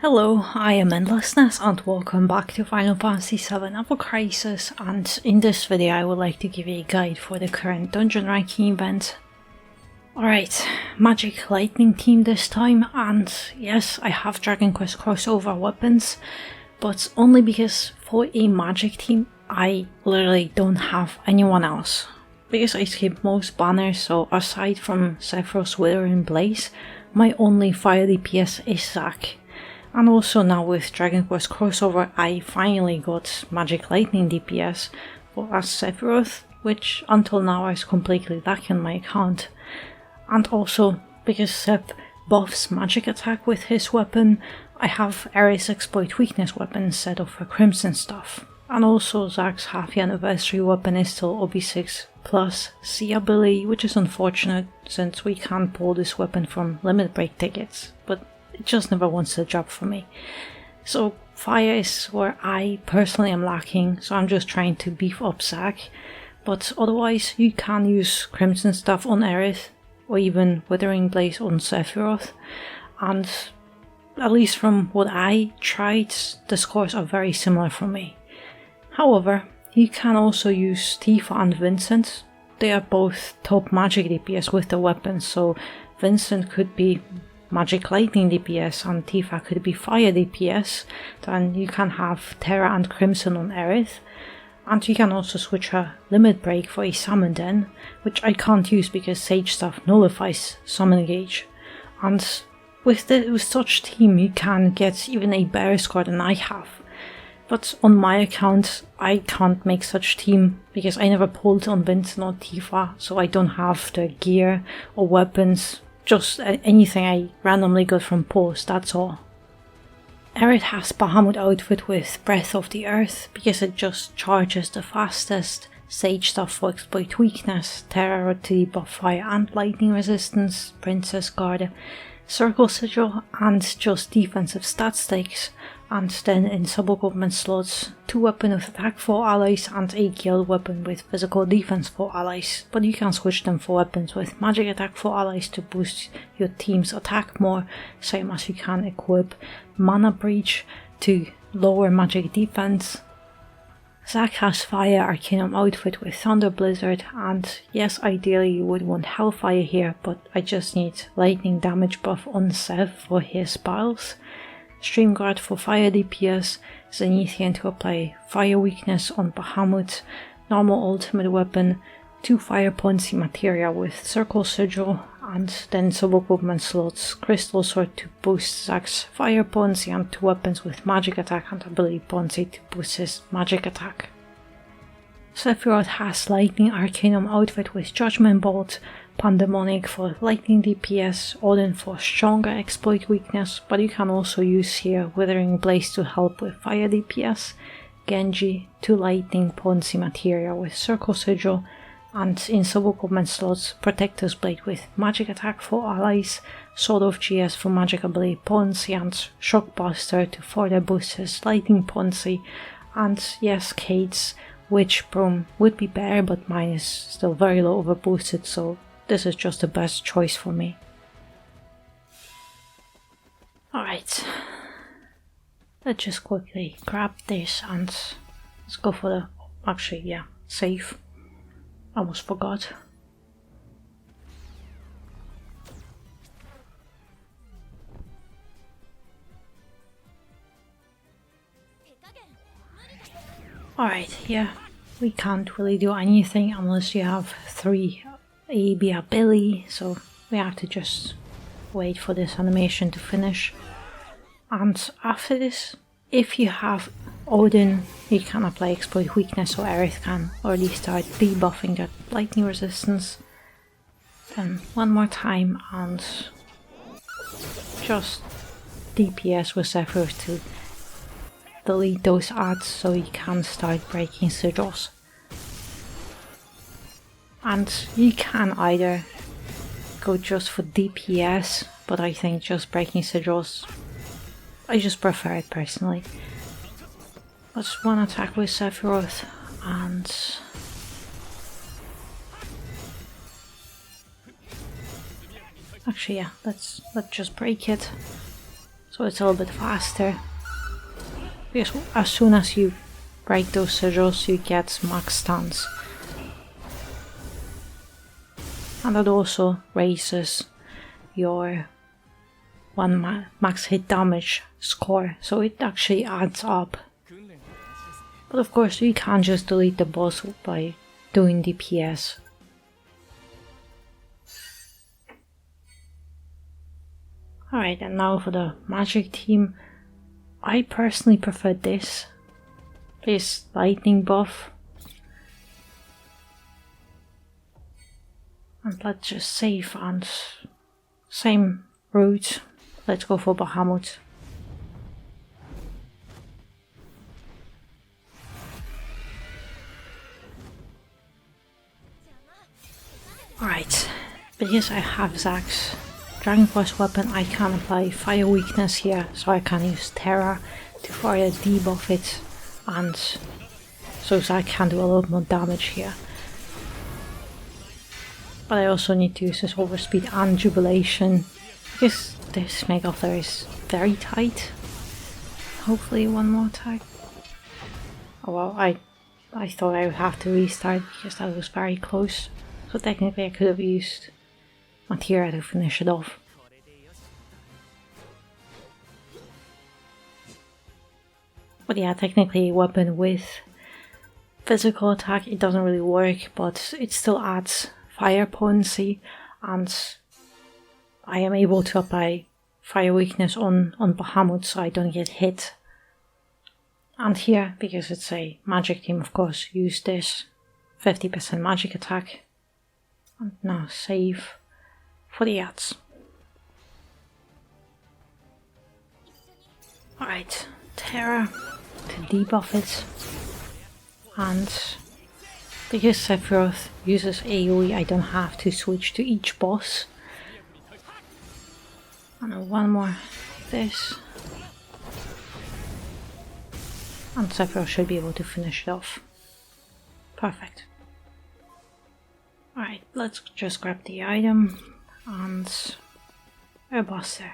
Hello, I am Endlessness and welcome back to Final Fantasy VII Ever Crisis, and in this video I would like to give you a guide for the current dungeon ranking event. Alright, Magic Lightning team this time, and yes, I have Dragon Quest crossover weapons, but only because for a Magic team I literally don't have anyone else. Because I skip most banners, so aside from Sephiroth's Withering Blaze, my only fire DPS is Zac. And also now with Dragon Quest crossover I finally got Magic Lightning DPS for Sephiroth, which until now is completely lacking on my account. And also because Sep buffs magic attack with his weapon, I have Aerith's exploit weakness weapon instead of her Crimson stuff. And also Zac's half anniversary weapon is still OB6 plus C ability, which is unfortunate since we can't pull this weapon from limit break tickets, but it just never wants the job for me. So fire is where I personally am lacking, so I'm just trying to beef up Zac. But otherwise you can use Crimson stuff on Aerith, or even Withering Blaze on Sephiroth. And at least from what I tried, the scores are very similar for me. However, you can also use Tifa and Vincent. They are both top magic DPS with the weapons, so Vincent could be Magic Lightning DPS and Tifa could be Fire DPS. Then you can have Terra and Crimson on Aerith. And you can also switch her Limit Break for a Summon Den, which I can't use because Sage Staff nullifies Summon Gauge. And with such team you can get even a better score than I have. But on my account I can't make such team because I never pulled on Vincent or Tifa, so I don't have the gear or weapons. Just anything I randomly got from post, that's all. Aerith has Bahamut outfit with Breath of the Earth because it just charges the fastest, Sage Stuff for exploit weakness, Terra to debuff fire and lightning resistance, Princess Guard, Circle Sigil and just defensive stat stakes, and then in sub-equipment slots, 2 weapon with attack for allies and a guild weapon with physical defense for allies, but you can switch them for weapons with magic attack for allies to boost your team's attack more, same as you can equip Mana Breach to lower magic defense. Zac has Fire Arcanum outfit with Thunder Blizzard, and yes, ideally you would want Hellfire here, but I just need lightning damage buff on Seth for his spells. Stream Guard for Fire DPS, Zenithian to apply Fire Weakness on Bahamut, normal ultimate weapon, 2 Fire Points in Materia with Circle Sigil, and then sub-equipment slots, Crystal Sword to boost Zac's Fire Points and 2 weapons with magic attack and ability Points to boost his magic attack. Sephiroth has Lightning Arcanum outfit with Judgment Bolt, Pandemonic for lightning DPS, Odin for stronger exploit weakness, but you can also use here Withering Blaze to help with fire DPS, Genji, 2 lightning Ponzi materia with Circle Sigil, and in sub-equipment slots Protector's Blade with magic attack for allies, Sword of GS for magic ability Ponzi, and Shockbuster to further boost his lightning Ponzi, and yes, Kate's Witch Broom would be better, but mine is still very low overboosted, so this is just the best choice for me. Alright, let's just quickly grab this and let's go for the, actually yeah, save. I almost forgot. Alright, yeah, we can't really do anything unless you have 3 AB ability, so we have to just wait for this animation to finish. And after this, if you have Odin, you can apply exploit weakness, so Aerith can already start debuffing that lightning resistance. Then one more time and just DPS with Sephiroth to delete those ads so you can start breaking sigils. And you can either go just for DPS, but I think just breaking sigils, I just prefer it personally. Let's one attack with Sephiroth and Actually, yeah, let's just break it so it's a little bit faster. Because as soon as you break those sigils, you get max stuns. And that also raises your max hit damage score, so it actually adds up. But of course, you can't just delete the boss by doing DPS. Alright, and now for the magic team. I personally prefer this lightning buff. And let's just save and same route. Let's go for Bahamut. Alright, because I have Zack's Dragon Quest weapon, I can apply fire weakness here, so I can use Terra to fire debuff it, and so Zack can do a lot more damage here. But I also need to use this overspeed and jubilation, because this Mega Flare is very tight. Hopefully one more attack. Oh well, I thought I would have to restart because that was very close. So technically I could have used Materia to finish it off. But yeah, technically a weapon with physical attack, it doesn't really work, but it still adds fire potency, and I am able to apply fire weakness on Bahamut so I don't get hit. And here, because it's a magic team, of course, use this 50% magic attack. And now save for the ads. Alright, Terra to debuff it. And because Sephiroth uses AoE, I don't have to switch to each boss. And one more this. And Sephiroth should be able to finish it off. Perfect. Alright, let's just grab the item and Airbuster.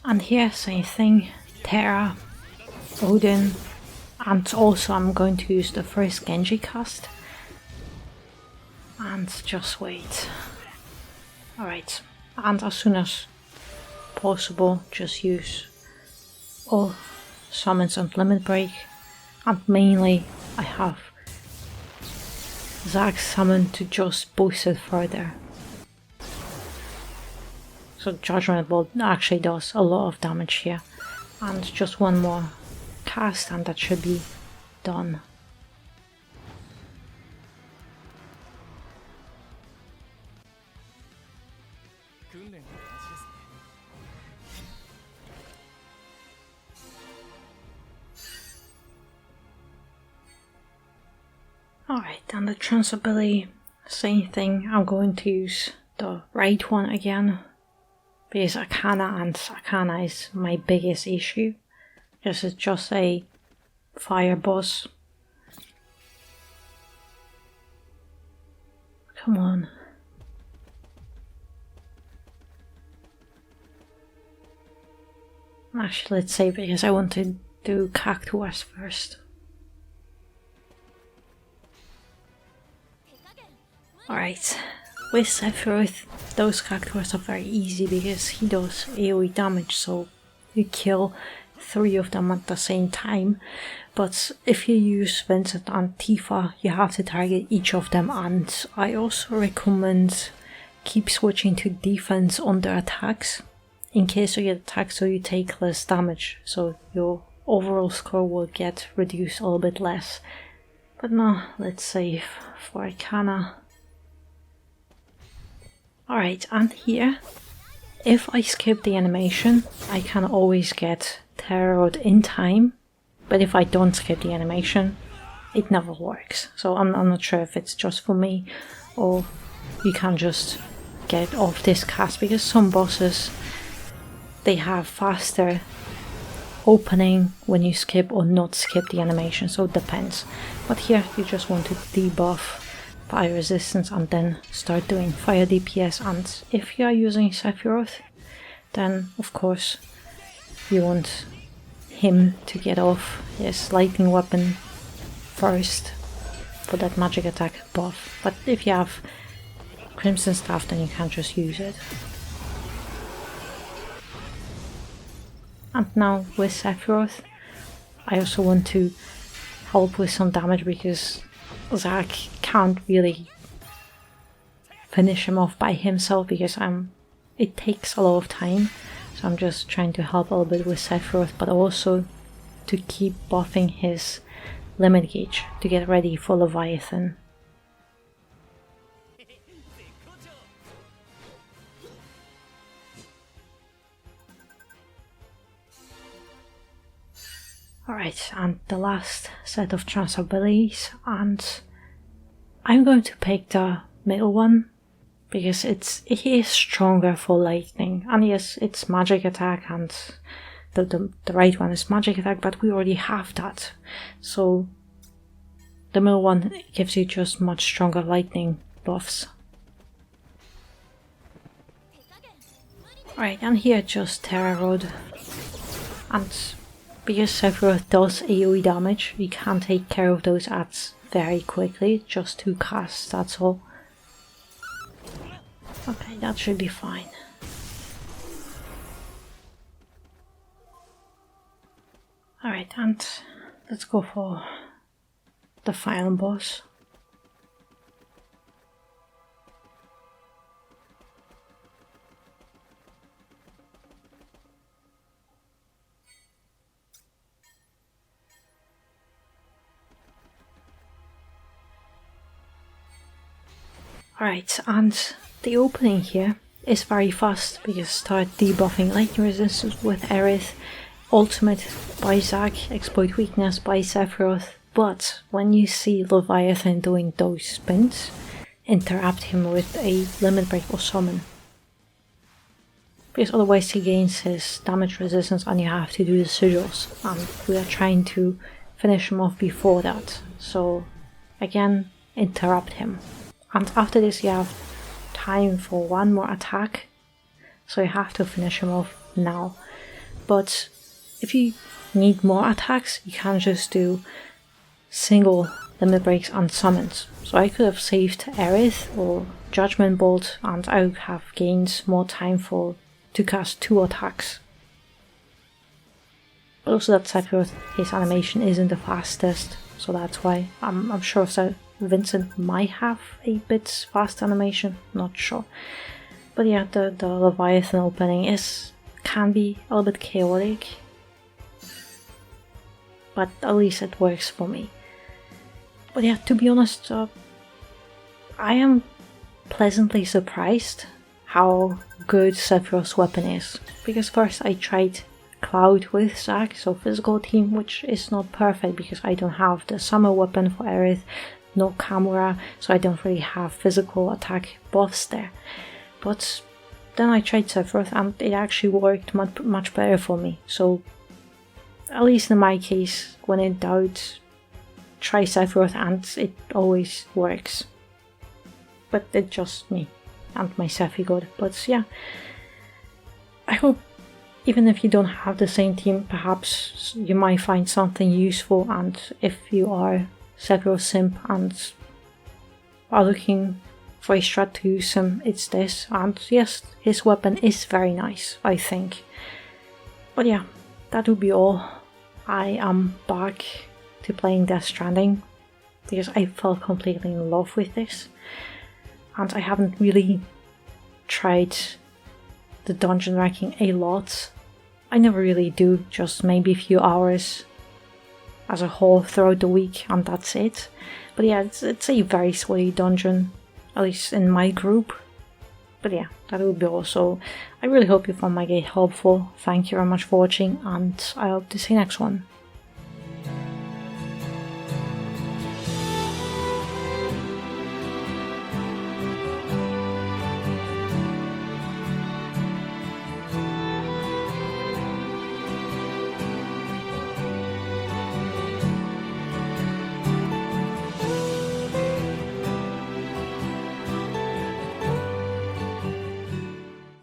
And here, same thing, Terra, Odin, and also I'm going to use the first Genji cast. And just wait. Alright, and as soon as possible, just use all summons and limit break. And mainly, I have Zack's summon to just boost it further. So Judgment Bolt actually does a lot of damage here. And just one more cast and that should be done. Alright, and the transability, same thing. I'm going to use the right one again. Because Acana is my biggest issue. This is just a fire boss. Come on. Actually, let's save it because I want to do Cactuars first. Alright, with Sephiroth, those Cactuars are very easy because he does AoE damage, so you kill 3 of them at the same time. But if you use Vincent and Tifa, you have to target each of them, and I also recommend keep switching to defense on their attacks in case you get attacked so you take less damage, so your overall score will get reduced a little bit less. But now let's save for Acana. Alright, and here, if I skip the animation, I can always get terrored in time, but if I don't skip the animation, it never works. So I'm not sure if it's just for me, or you can just get off this cast, because some bosses, they have faster opening when you skip or not skip the animation, so it depends. But here you just want to debuff fire resistance and then start doing fire DPS. And if you are using Sephiroth, then of course you want him to get off his lightning weapon first for that magic attack buff. But if you have Crimson Staff, then you can just use it. And now with Sephiroth, I also want to help with some damage, because Zack can't really finish him off by himself, because it takes a lot of time. So I'm just trying to help a little bit with Sephiroth, but also to keep buffing his limit gauge to get ready for Leviathan. Alright, and the last set of trance abilities, and I'm going to pick the middle one because it is stronger for lightning. And yes, it's magic attack, and the right one is magic attack, but we already have that. So the middle one gives you just much stronger lightning buffs. Alright, and here just Terra Rod, and because Sephiroth does AoE damage, we can take care of those adds very quickly, just 2 casts, that's all. Okay, that should be fine. Alright, and let's go for the final boss. Alright, and the opening here is very fast, because start debuffing lightning resistance with Aerith, ultimate by Zack, exploit weakness by Sephiroth, but when you see Leviathan doing those spins, interrupt him with a limit break or summon. Because otherwise he gains his damage resistance and you have to do the sigils, and we are trying to finish him off before that, so again, interrupt him. And after this you have time for one more attack, so you have to finish him off now. But if you need more attacks, you can just do single limit breaks and summons. So I could have saved Aerith or Judgment Bolt, and I would have gained more time to cast 2 attacks. But also that Sephiroth, his animation isn't the fastest, so that's why. I'm sure that Vincent might have a bit fast animation, not sure. But yeah, the Leviathan opening can be a little bit chaotic, but at least it works for me. But yeah, to be honest, I am pleasantly surprised how good Sephiroth's weapon is. Because first I tried Cloud with Zack, so physical team, which is not perfect because I don't have the summer weapon for Aerith, no camera, so I don't really have physical attack buffs there. But then I tried Sephiroth and it actually worked much better for me. So at least in my case, when in doubt, try Sephiroth and it always works. But it's just me and my Sephi god. But yeah, I hope even if you don't have the same team, perhaps you might find something useful, and if you are Sephiroth simp and are looking for a strat to use him, it's this. And yes, his weapon is very nice, I think. But yeah, that would be all. I am back to playing Death Stranding because I fell completely in love with this, and I haven't really tried the dungeon ranking a lot. I never really do, just maybe a few hours as a whole throughout the week, and that's it. But yeah, it's a very sweaty dungeon, at least in my group. But yeah, that would be all. So I really hope you found my guide helpful. Thank you very much for watching, and I hope to see you next one.